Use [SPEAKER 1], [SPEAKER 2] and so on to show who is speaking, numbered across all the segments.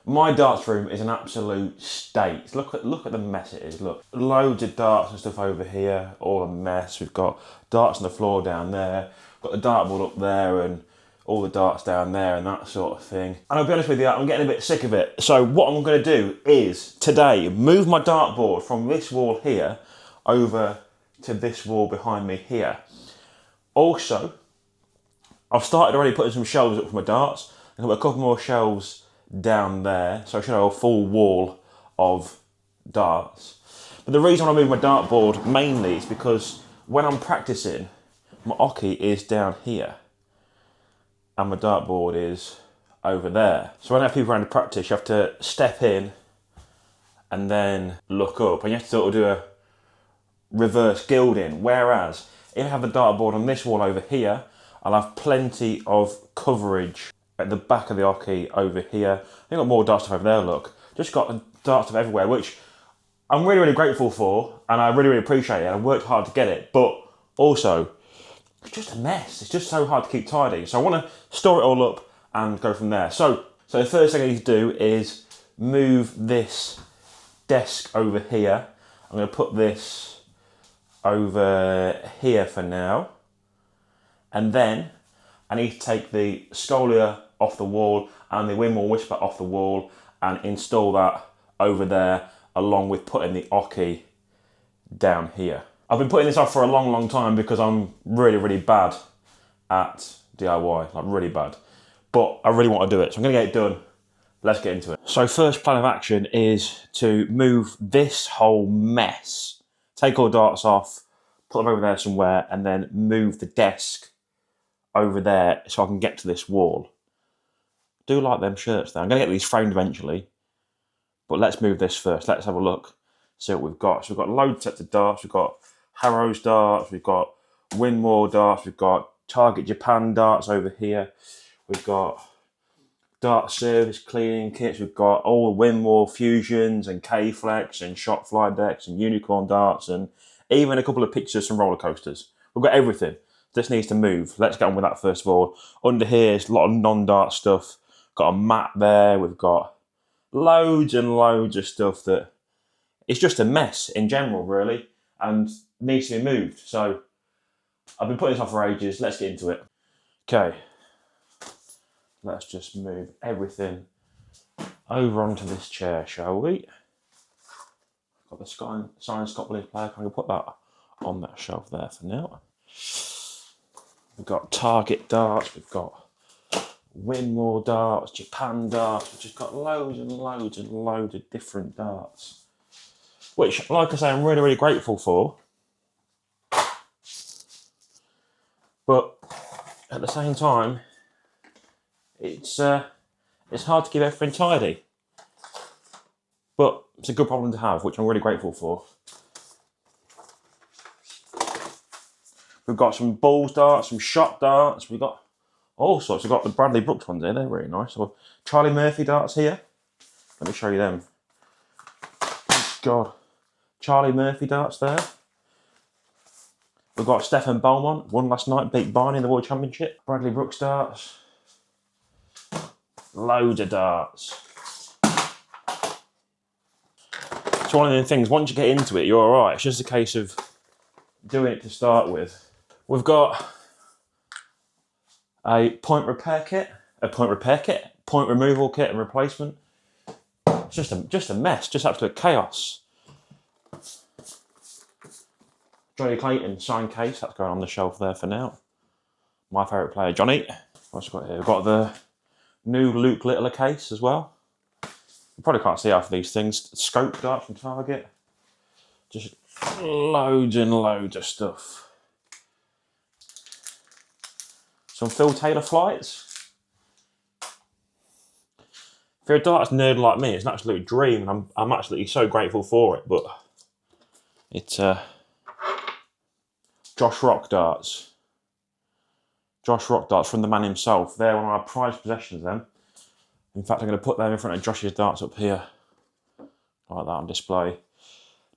[SPEAKER 1] My darts room is an absolute state. Look at the mess it is. Look, loads of darts and stuff over here, all a mess. We've got darts on the floor down there. Got the dartboard up there and all the darts down there and that sort of thing. And I'll be honest with you, I'm getting a bit sick of it. So what I'm going to do is today move my dartboard from this wall here over to this wall behind me here. Also, I've started already putting some shelves up for my darts. I've got a couple more shelves down there, so I should have a full wall of darts. But the reason I move my dartboard mainly is because when I'm practicing, my oche is down here and my dartboard is over there. So when I have people around to practice, you have to step in and then look up, and you have to sort of do a reverse gilding. Whereas if I have the dartboard on this wall over here, I'll have plenty of coverage at the back of the oche over here. I've got more dart stuff over there, look. Just got dart stuff everywhere, which I'm really, really grateful for, and I really, really appreciate it. I worked hard to get it, but also, it's just a mess. It's just so hard to keep tidy. So I want to store it all up and go from there. So the first thing I need to do is move this desk over here. I'm going to put this over here for now. And then I need to take the Scolia off the wall and the Windmill Whisper off the wall and install that over there, along with putting the oche down here. I've been putting this off for a long, long time because I'm really, really bad at DIY, like really bad. But I really want to do it, so I'm going to get it done. Let's get into it. So first plan of action is to move this whole mess, take all the darts off, put them over there somewhere, and then move the desk over there so I can get to this wall. I do like them shirts there. I'm going to get these framed eventually, but let's move this first. Let's have a look, see what we've got. So we've got loads of sets of darts. We've got Harrow's darts, we've got Winmore darts, we've got Target Japan darts over here. We've got dart service cleaning kits. We've got all the Winmore fusions and K-Flex and shot fly decks and unicorn darts and even a couple of pictures from roller coasters. We've got everything. This needs to move. Let's get on with that first of all. Under here is a lot of non-dart stuff. Got a mat there. We've got loads and loads of stuff that it's just a mess in general, really, and needs to be moved. So I've been putting this off for ages. Let's get into it. Okay. Let's just move everything over onto this chair, shall we? Got the Science Scott Belief player. Can I put that on that shelf there for now? We've got Target darts. We've got Winmore darts, Japan darts. We've just got loads and loads and loads of different darts, which, like I say, I'm really, really grateful for. But at the same time, it's hard to keep everything tidy. But it's a good problem to have, which I'm really grateful for. We've got some balls darts, some shot darts. We've got all sorts. We've got the Bradley Brooks ones here. They're really nice. So Charlie Murphy darts here. Let me show you them. God. Charlie Murphy darts there. We've got Stefan Beaumont, won last night, beat Barney in the World Championship. Bradley Brooks darts. Loads of darts. It's one of the things, once you get into it, you're alright. It's just a case of doing it to start with. We've got a point repair kit, point removal kit and replacement. It's just a mess, just absolute chaos. Johnny Clayton signed case, that's going on the shelf there for now. My favourite player, Johnny. What's we got here? We've got the new Luke Littler case as well. You probably can't see half of these things. Scope dart from Target. Just loads and loads of stuff. Some Phil Taylor flights. If you're a darts nerd like me, it's an absolute dream, and I'm absolutely so grateful for it. But it's Josh Rock darts. Josh Rock darts from the man himself. They're one of our prized possessions, them. In fact, I'm going to put them in front of Josh's darts up here, like that on display.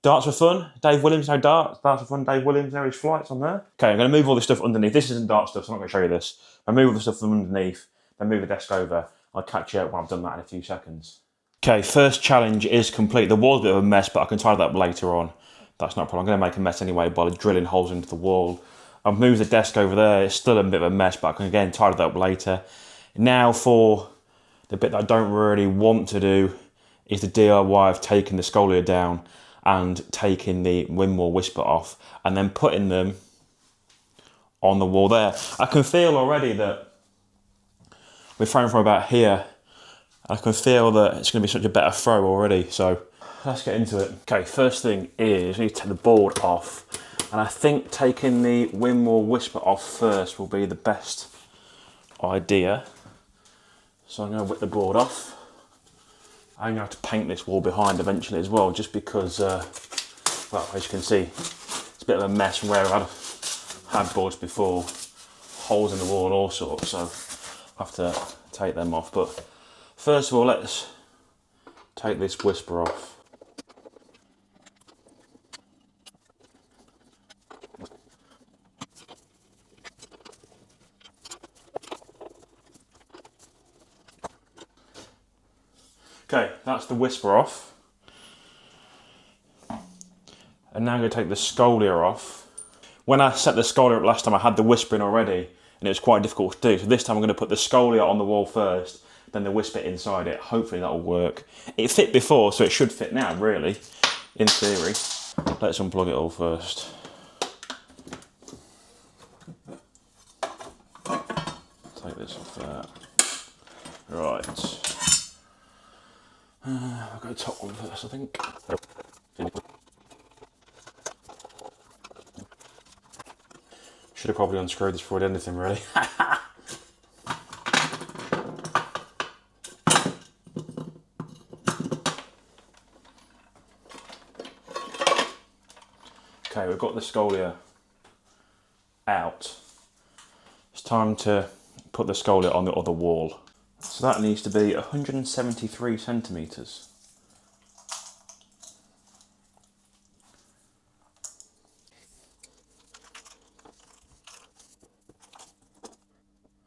[SPEAKER 1] Darts for fun. Dave Williams, no darts. Darts for fun. Dave Williams, there his flights on there. Okay, I'm going to move all this stuff underneath. This isn't dart stuff, so I'm not going to show you this. I move all the stuff from underneath, then move the desk over. I'll catch you up when I've done that in a few seconds. Okay, first challenge is complete. The wall's a bit of a mess, but I can tidy that up later on. That's not a problem. I'm going to make a mess anyway by drilling holes into the wall. I've moved the desk over there. It's still a bit of a mess, but I can again tidy that up later. Now for the bit that I don't really want to do is the DIY of taking the Scolia down and taking the windmill whisper off and then putting them on the wall there. I can feel already that we're throwing from about here. I can feel that it's going to be such a better throw already, so let's get into it. Okay, first thing is we need to take the board off, and I think taking the windmill whisper off first will be the best idea. So I'm going to whip the board off. I'm going to have to paint this wall behind eventually as well, just because, well, as you can see, it's a bit of a mess from where I've had boards before, holes in the wall and all sorts, so I have to take them off. But first of all, let's take this whisper off. Okay, that's the whisper off. And now I'm going to take the Scolia off. When I set the Scolia up last time, I had the whisper in already, and it was quite difficult to do. So this time I'm going to put the Scolia on the wall first, then the whisper inside it. Hopefully that'll work. It fit before, so it should fit now, really, in theory. Let's unplug it all first. Take this off there. Right. I'll go top one first, I think. Should have probably unscrewed this before I did anything, really. Okay, we've got the Scolia out. It's time to put the Scolia on the other wall. So that needs to be 173 centimetres.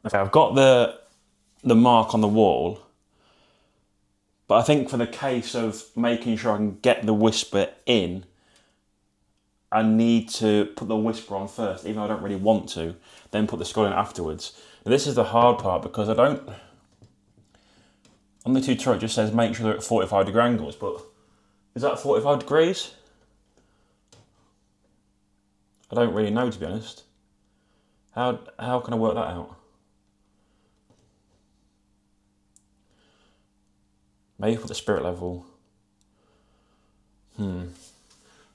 [SPEAKER 1] Okay, I've got the mark on the wall, but I think for the case of making sure I can get the whisper in, I need to put the whisper on first, even though I don't really want to, then put the Scolia in afterwards. Now, this is the hard part because I don't... On the tutorial it just says make sure they're at 45-degree angles, but is that 45 degrees? I don't really know, to be honest. How can I work that out? Maybe put the spirit level. I'm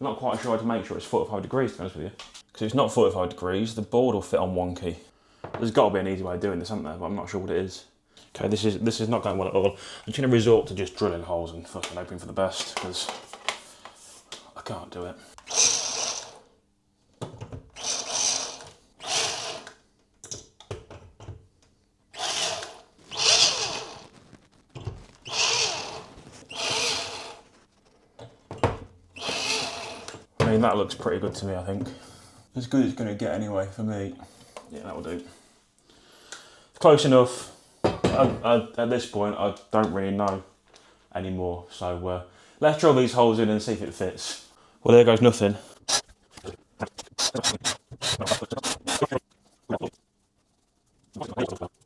[SPEAKER 1] not quite sure how to make sure it's 45 degrees, to be honest with you. Because if it's not 45 degrees, the board will fit on one key. There's got to be an easy way of doing this, hasn't there? But I'm not sure what it is. Okay, this is not going well at all. I'm just going to resort to just drilling holes and fucking hoping for the best, because I can't do it. I mean, that looks pretty good to me, I think. As good as it's going to get anyway, for me. Yeah, that will do. Close enough. At this point, I don't really know anymore. So let's drill these holes in and see if it fits. Well, there goes nothing.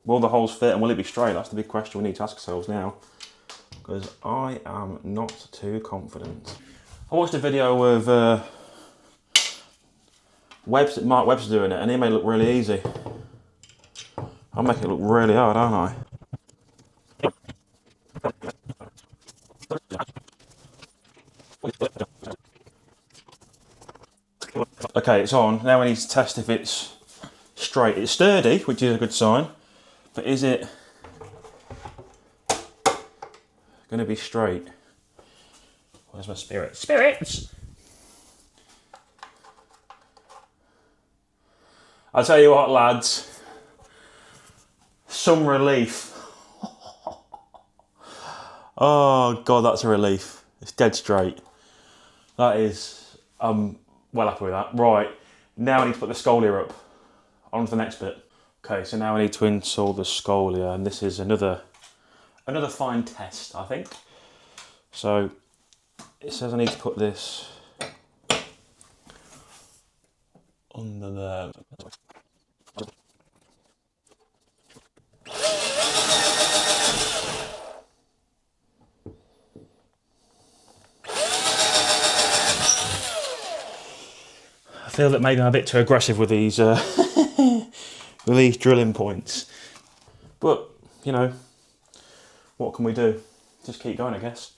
[SPEAKER 1] Will the holes fit and will it be straight? That's the big question we need to ask ourselves now. Because I am not too confident. I watched a video of Mark Webster doing it, and he made it look really easy. I'll make it look really hard, aren't I? Okay, it's on. Now we need to test if it's straight. It's sturdy, which is a good sign, but is it going to be straight? Where's my spirit? Spirits! I'll tell you what, lads. Some relief. Oh God, that's a relief. It's dead straight. That is, well happy with that. Right, now I need to put the Scolia up. On to the next bit. Okay, so now I need to install the Scolia, and this is another fine test, I think. So it says I need to put this under there. I feel that maybe I'm a bit too aggressive with these with these drilling points, but you know, what can we do? Just keep going, I guess.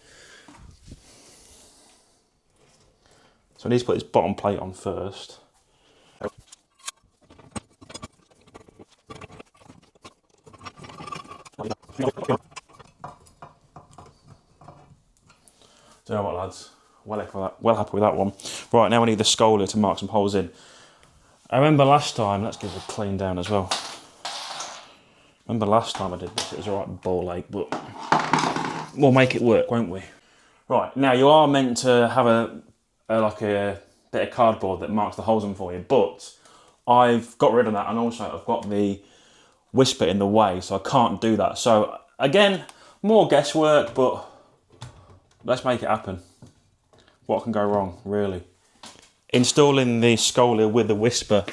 [SPEAKER 1] So I need to put this bottom plate on first. Do you know what, lads? Well happy with that one. Right, now we need the Scolia to mark some holes in. I remember last time, let's give it a clean down as well. Remember last time I did this, it was a right ball ache, but we'll make it work, won't we? Right, now you are meant to have a bit of cardboard that marks the holes in for you, but I've got rid of that, and also I've got the whisper in the way, so I can't do that. So again, more guesswork, but let's make it happen. What can go wrong, really? Installing the Scolia with the whisper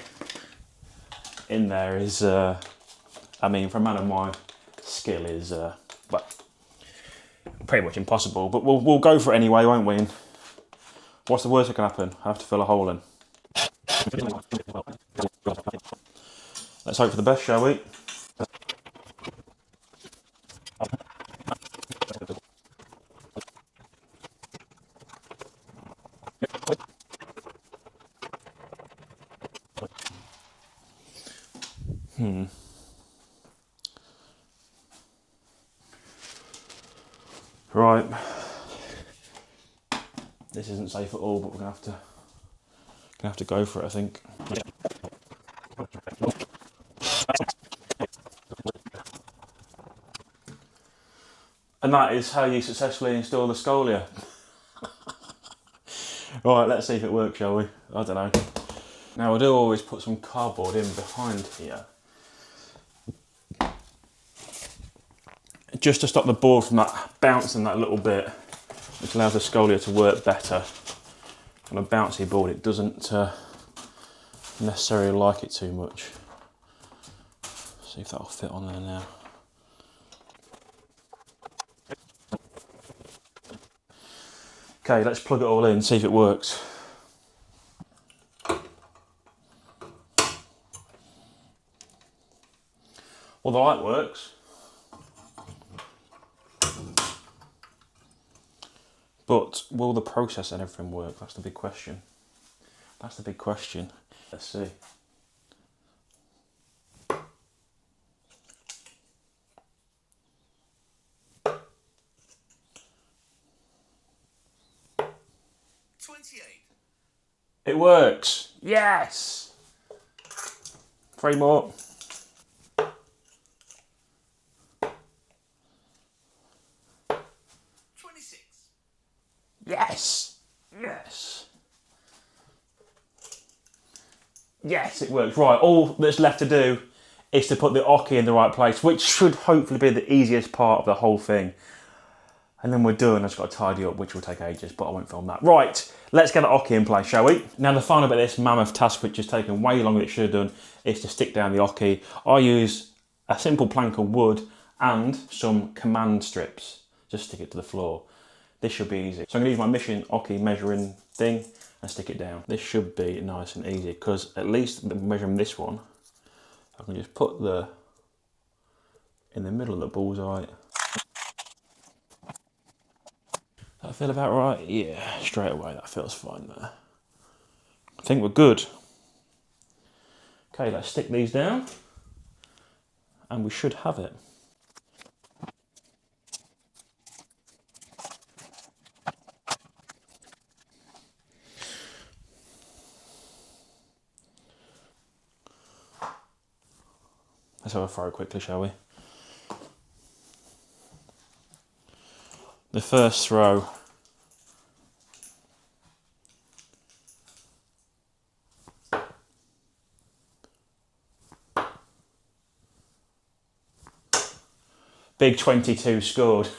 [SPEAKER 1] in there is, I mean, for a man of my skill is, well, pretty much impossible. But we'll go for it anyway, won't we? And what's the worst that can happen? I have to fill a hole in. Let's hope for the best, shall we? Right. This isn't safe at all, but we're gonna have to go for it, I think. And that is how you successfully install the Scolia. Right, let's see if it works, shall we? I don't know. Now I do always put some cardboard in behind here, just to stop the board from that bouncing that little bit, which allows the Scolia to work better. On a bouncy board, it doesn't necessarily like it too much. See if that'll fit on there now. Okay, let's plug it all in, see if it works. Well, the light works. But will the process and everything work? That's the big question. That's the big question. Let's see. It works. Yes. 3 more. Yes. Yes. Yes, it works. Right, all that's left to do is to put the oche in the right place, which should hopefully be the easiest part of the whole thing. And then we're done. I've just got to tidy up, which will take ages, but I won't film that. Right, let's get the oche in place, shall we? Now, the final bit of this mammoth task, which has taken way longer than it should have done, is to stick down the oche. I use a simple plank of wood and some command strips. Just stick it to the floor. This should be easy. So I'm going to use my Mission oche measuring thing and stick it down. This should be nice and easy, because at least measuring this one, I can just put in the middle of the bullseye. That feel about right? Yeah, straight away that feels fine there. I think we're good. Okay, let's stick these down and we should have it. Let's have a throw quickly, shall we? The first throw big 22 scored.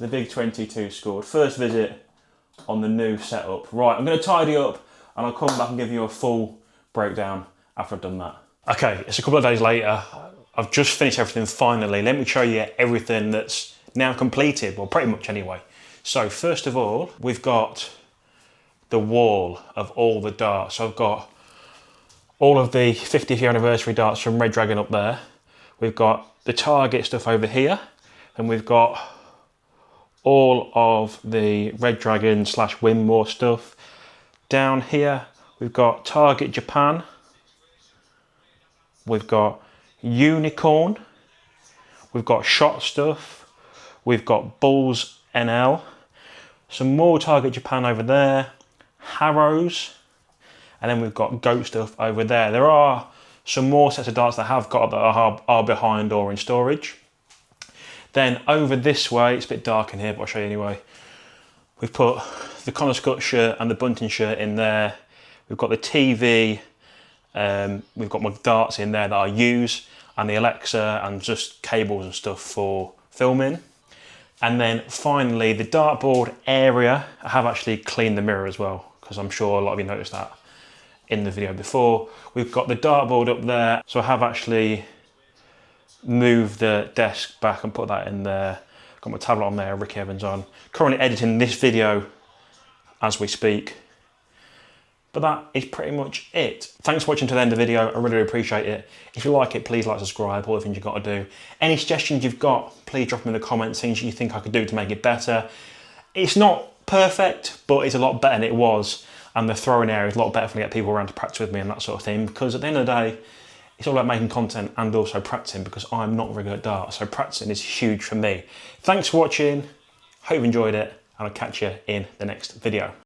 [SPEAKER 1] the big 22 scored. First visit on the new setup. Right, I'm going to tidy up and I'll come back and give you a full breakdown after I've done that. Okay, it's a couple of days later. I've just finished everything finally. Let me show you everything that's now completed. Well, pretty much anyway. So first of all, we've got the wall of all the darts. So I've got all of the 50th year anniversary darts from Red Dragon up there. We've got the Target stuff over here. And we've got all of the Red Dragon / Winmore stuff. Down here, we've got Target Japan. We've got Unicorn. We've got Shot stuff. We've got Bulls NL. Some more Target Japan over there. Harrows. And then we've got Goat stuff over there. There are some more sets of darts that I have got that are behind or in storage. Then over this way, it's a bit dark in here, but I'll show you anyway. We've put the Connor Scott shirt and the Bunting shirt in there. We've got the TV, we've got my darts in there that I use, and the Alexa and just cables and stuff for filming. And then finally, the dartboard area, I have actually cleaned the mirror as well, because I'm sure a lot of you noticed that in the video before. We've got the dartboard up there, so I have actually moved the desk back and put that in there. Got my tablet on there, Ricky Evans on. Currently editing this video as we speak. But that is pretty much it. Thanks for watching to the end of the video, I really appreciate it. If you like it, please like, subscribe, all the things you've got to do. Any suggestions you've got, please drop them in the comments, things you think I could do to make it better. It's not perfect, but it's a lot better than it was. And the throwing area is a lot better if I get people around to practice with me and that sort of thing. Because at the end of the day, it's all about making content and also practicing, because I'm not very good at darts. So practicing is huge for me. Thanks for watching. Hope you enjoyed it, and I'll catch you in the next video.